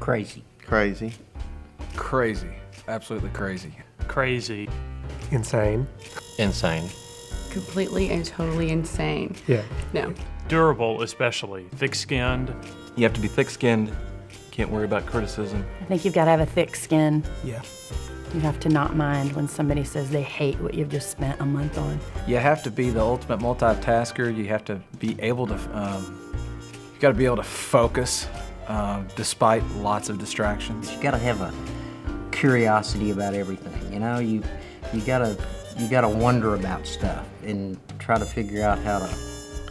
Crazy. Crazy. Crazy. Absolutely crazy. Crazy. Insane. Insane. Completely and totally insane. Yeah. No. Durable, especially. Thick-skinned. You have to be thick-skinned. Can't worry about criticism. I think you've got to have a thick skin. Yeah. You have to not mind when somebody says they hate what you've just spent a month on. You have to be the ultimate multitasker. You have to be able to, you got to be able to focus despite lots of distractions. You gotta have a curiosity about everything, you know? You gotta wonder about stuff and try to figure out how to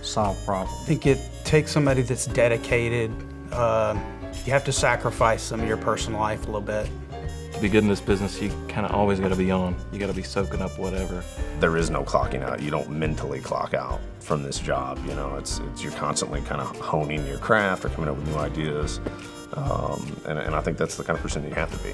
solve problems. I think it takes somebody that's dedicated. You have to sacrifice some of your personal life a little bit. To be good in this business, you kind of always got to be on. You got to be soaking up whatever. There is no clocking out. You don't mentally clock out from this job. You know, it's you're constantly kind of honing your craft or coming up with new ideas, and I think that's the kind of person you have to be.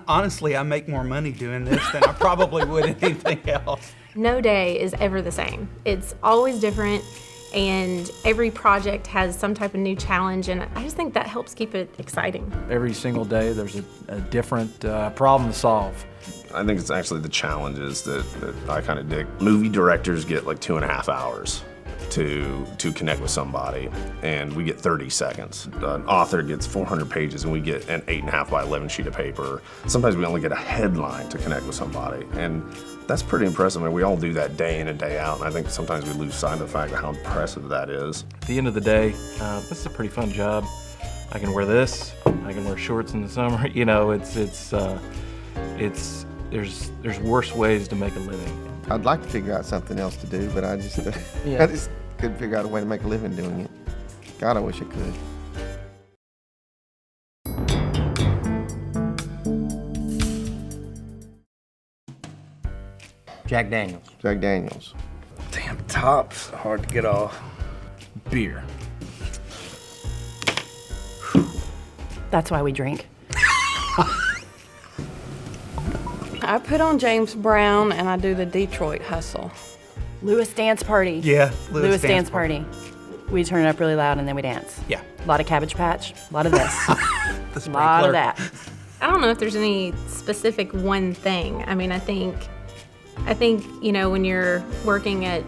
Honestly, I make more money doing this than I probably would anything else. No day is ever the same. It's always different, and every project has some type of new challenge, and I just think that helps keep it exciting. Every single day there's a different problem to solve. I think it's actually the challenges that I kind of dig. Movie directors get like 2.5 hours to connect with somebody, and we get 30 seconds. An author gets 400 pages, and we get an 8.5 by 11 sheet of paper. Sometimes we only get a headline to connect with somebody, and that's pretty impressive. I mean, we all do that day in and day out, and I think sometimes we lose sight of the fact of how impressive that is. At the end of the day, this is a pretty fun job. I can wear this. I can wear shorts in the summer. You know, there's worse ways to make a living. I'd like to figure out something else to do, but I just couldn't figure out a way to make a living doing it. God, I wish I could. Jack Daniels. Jack Daniels. Damn, top's hard to get off. Beer. That's why we drink. I put on James Brown and I do the Detroit Hustle. Lewis Dance Party. Yeah, Lewis Dance Party. We turn it up really loud and then we dance. Yeah. A lot of Cabbage Patch, a lot of this. The A lot of that. I don't know if there's any specific one thing. I mean, I think, you know, when you're working at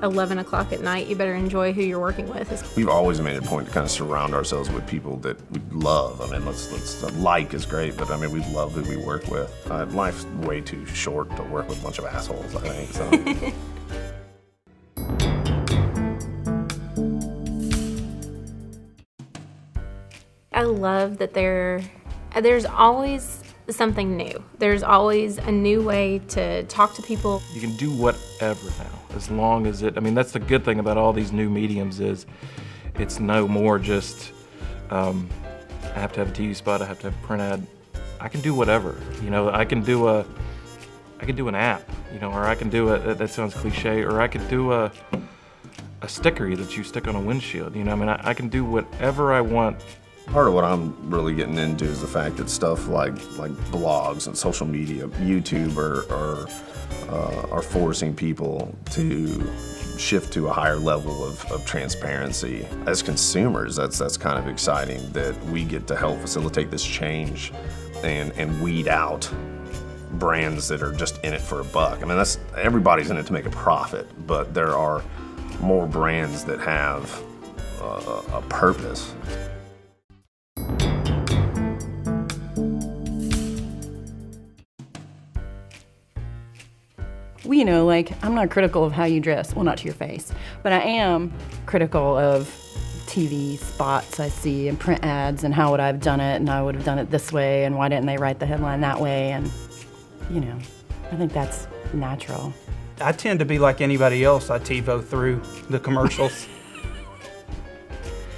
11 o'clock at night, you better enjoy who you're working with. We've always made it a point to kind of surround ourselves with people that we love. I mean, let's like is great, but I mean, we love who we work with. Life's way too short to work with a bunch of assholes, I think, so. I love that there's always something new. There's always a new way to talk to people. You can do whatever now, as long as I mean, that's the good thing about all these new mediums is it's no more just, I have to have a TV spot, I have to have a print ad. I can do whatever, you know, I can do an app, you know, or I can do that sounds cliche, or I could do a sticker that you stick on a windshield, you know, I mean, I can do whatever I want. Part of what I'm really getting into is the fact that stuff like blogs and social media, YouTube are forcing people to shift to a higher level of transparency. As consumers, that's kind of exciting that we get to help facilitate this change and weed out brands that are just in it for a buck. I mean, everybody's in it to make a profit, but there are more brands that have a purpose. Well, you know, like, I'm not critical of how you dress. Well, not to your face. But I am critical of TV spots I see and print ads and how would I have done it and I would have done it this way and why didn't they write the headline that way, and, you know, I think that's natural. I tend to be like anybody else. I TiVo through the commercials.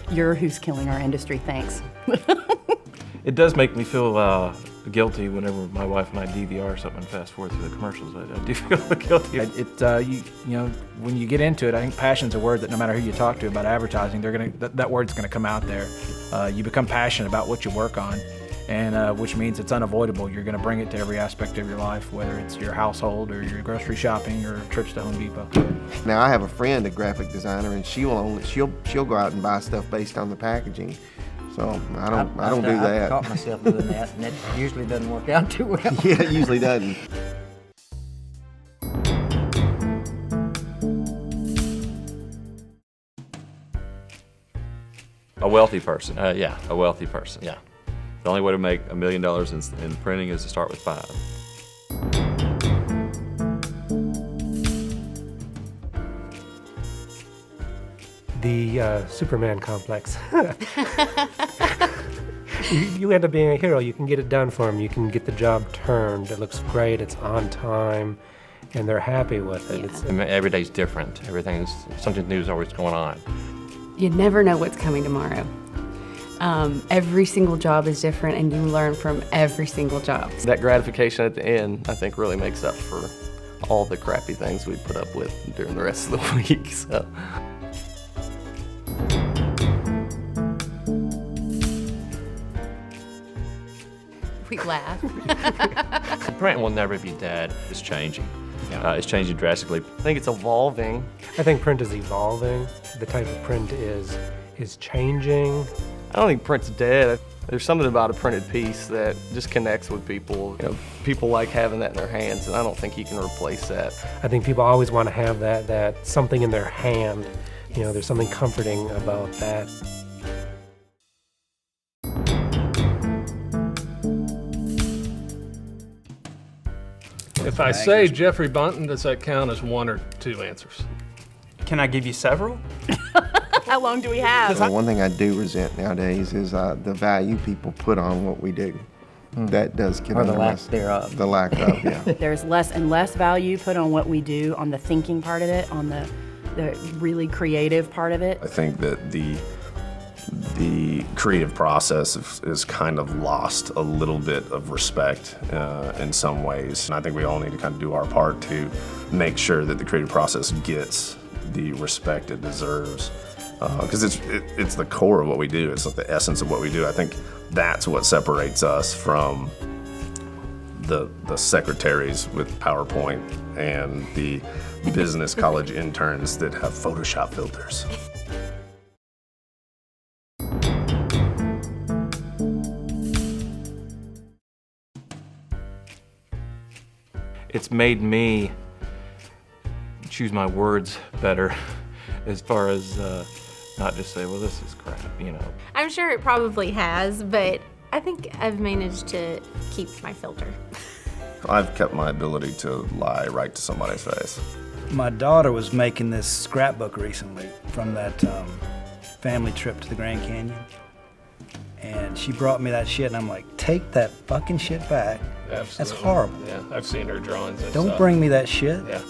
You're who's killing our industry, thanks. It does make me feel guilty whenever my wife and I DVR something and fast forward through the commercials. I do feel guilty. You know, when you get into it, I think passion's a word that no matter who you talk to about advertising, that word's gonna come out there. You become passionate about what you work on, and which means it's unavoidable. You're going to bring it to every aspect of your life, whether it's your household or your grocery shopping or trips to Home Depot. Now I have a friend, a graphic designer, and she'll go out and buy stuff based on the packaging. So I don't do that. I've caught myself doing that, and it usually doesn't work out too well. Yeah, it usually doesn't. A wealthy person. Yeah, a wealthy person. Yeah. The only way to make $1 million in printing is to start with 5. The Superman complex. You end up being a hero. You can get it done for them. You can get the job turned. It looks great. It's on time, and they're happy with it. Yeah. Every day's different. Something new is always going on. You never know what's coming tomorrow. Every single job is different, and you learn from every single job. That gratification at the end, I think, really makes up for all the crappy things we put up with during the rest of the week. So. We laugh. Print will never be dead. It's changing. It's changing drastically. I think it's evolving. I think print is evolving. The type of print is changing. I don't think print's dead. There's something about a printed piece that just connects with people. You know, people like having that in their hands, and I don't think you can replace that. I think people always want to have that something in their hand. You know, there's something comforting about that. If I say Jeffrey Bunton, does that count as 1 or 2 answers? Can I give you several? How long do we have? Well, one thing I do resent nowadays is the value people put on what we do. That does get Or the under lack my- thereof. The lack of, yeah. There's less and less value put on what we do, on the thinking part of it, on the really creative part of it. I think that the creative process is kind of lost a little bit of respect in some ways. And I think we all need to kind of do our part to make sure that the creative process gets the respect it deserves. Because it's the core of what we do. It's like the essence of what we do. I think that's what separates us from the secretaries with PowerPoint and the business college interns that have Photoshop filters. It's made me choose my words better as far as not just say, well, this is crap, you know. I'm sure it probably has, but I think I've managed to keep my filter. I've kept my ability to lie right to somebody's face. My daughter was making this scrapbook recently from that family trip to the Grand Canyon. And she brought me that shit, and I'm like, take that fucking shit back. Absolutely. That's horrible. Yeah, I've seen her drawings. Don't bring me that shit. Yeah.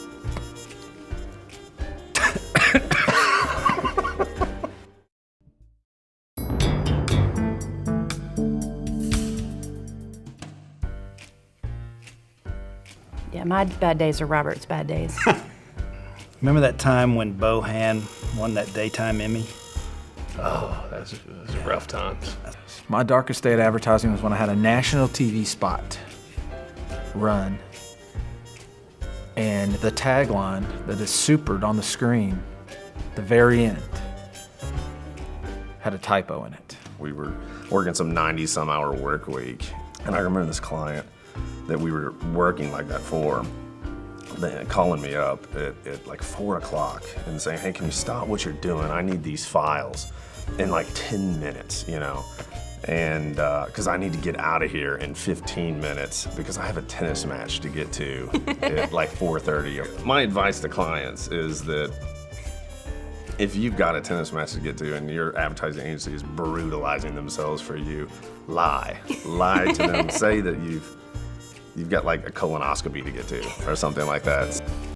Yeah, my bad days are Robert's bad days. Remember that time when Bohan won that daytime Emmy? Oh, that's rough times. My darkest day at advertising was when I had a national TV spot run, and the tagline that is supered on the screen, the very end, had a typo in it. We were working some 90-some-hour work week, and I remember this client that we were working like that for, then calling me up at like 4 o'clock and saying, hey, can you stop what you're doing? I need these files in like 10 minutes, you know? And because I need to get out of here in 15 minutes because I have a tennis match to get to at like 4:30. My advice to clients is that if you've got a tennis match to get to and your advertising agency is brutalizing themselves for you, lie to them. Say that you've got like a colonoscopy to get to or something like that.